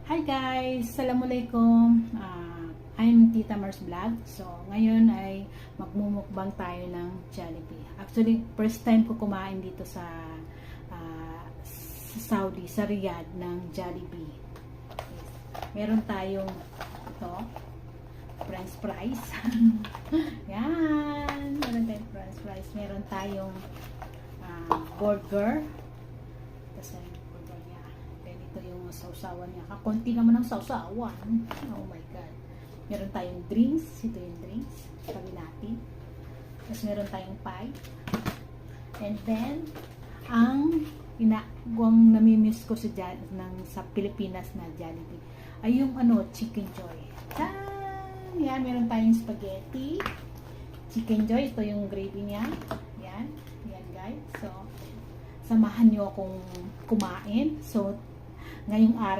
Hi guys! Assalamualaikum! I'm Tita Mars Vlog. So, ngayon ay magmumukbang tayo ng Jollibee. Actually, first time ko kumain dito sa Saudi, sa Riyadh ng Jollibee. Meron tayong ito, french fries. Yan! Meron tayong french fries. Meron tayong burger. Tapos burger niya. Then ito yung sausawan niya. Kakunti naman ang sausawan. Oh my God. Meron tayong drinks. Ito yung drinks. Sabi natin. Tapos meron tayong pie. And then, ang namimiss ko sa Pilipinas na Jollibee ay yung Chicken Joy. Yan, meron tayong spaghetti. Chicken Joy. Ito yung gravy niya. Yan. Yan guys. So, samahan nyo akong kumain. So, ngayong araw